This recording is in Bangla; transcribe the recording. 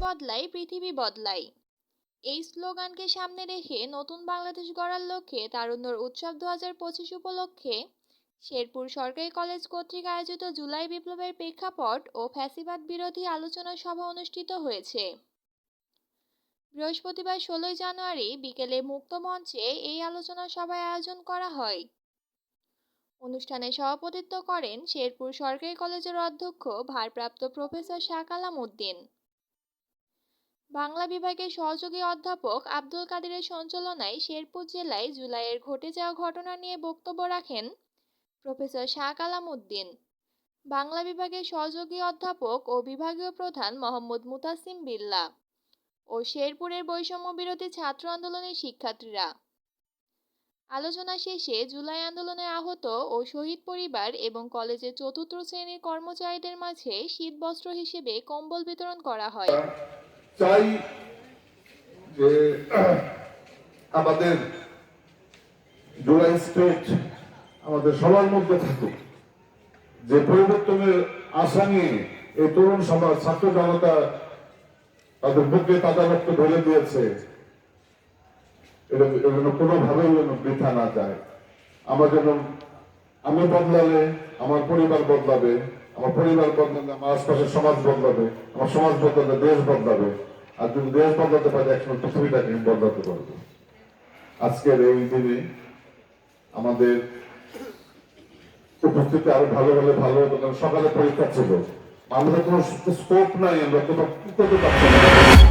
বদলাই, পৃথিবী বদলাই। এই স্লোগানকে সামনে রেখে নতুন বাংলাদেশ গড়ার লক্ষ্যে তারুণ্যর উৎসব 2025 উপলক্ষে শেরপুর সরকারি কলেজ কর্তৃক আয়োজিত জুলাই বিপ্লবের প্রেক্ষাপট ও ফ্যাসিবাদ বিরোধী আলোচনা সভা অনুষ্ঠিত হয়েছে। বৃহস্পতিবার 16 জানুয়ারি বিকেলে মুক্ত মঞ্চে এই আলোচনা সভার আয়োজন করা হয়। অনুষ্ঠানে সভাপতিত্ব করেন শেরপুর সরকারি কলেজের অধ্যক্ষ ভারপ্রাপ্ত প্রফেসর শাহ আলম উদ্দিন। বাংলা বিভাগের সহযোগী অধ্যাপক আব্দুল কাদিরের সঞ্চালনায় শেরপুর জেলায় জুলাইয়ের ঘটে যাওয়া ঘটনা নিয়ে বক্তব্য রাখেন প্রফেসর শাহ আলম উদ্দিন। বাংলা বিভাগের সহযোগী অধ্যাপক ও বিভাগীয় প্রধান মোহাম্মদ মুতাসিম বিল্লাহ ও শেরপুরের বৈষম্য বিরোধী ছাত্র আন্দোলনের শিক্ষার্থীরা। আলোচনা শেষে জুলাই আন্দোলনের আহত ও শহীদ পরিবার এবং কলেজের চতুর্থ শ্রেণীর কর্মচারীদের মাঝে শীতবস্ত্র হিসেবে কম্বল বিতরণ করা হয়। চাই যে আমাদের জুলাই স্টেট আমাদের সবার মধ্যে থাকুক, যে পরিবর্তনের আশা নিয়ে এই তরুণ সমাজ ছাত্র জনতা তাদের বুকে তাজা রক্ত ঢেলে দিয়েছে, এটা যেন কোনোভাবেই যেন বৃথা না যায়। আমরা যেন, আমি বদলালে আমার পরিবার বদলাবে, আমার পরিবার বদলালে আমার আশপাশের সমাজ বদলাবে, আমার সমাজ বদলালে দেশ বদলাবে, আর যদি দেশ বদলাতে পারে একসময় পৃথিবীটাকে বদলাতে পারবে। আজকের এই দিনে আমাদের উপস্থিতি আরো ভালো হলে ভালো হতো, কারণ সকালে পরীক্ষা ছিল, আমাদের কোনো স্কোপ নাই, আমরা কোথাও পাচ্ছি না।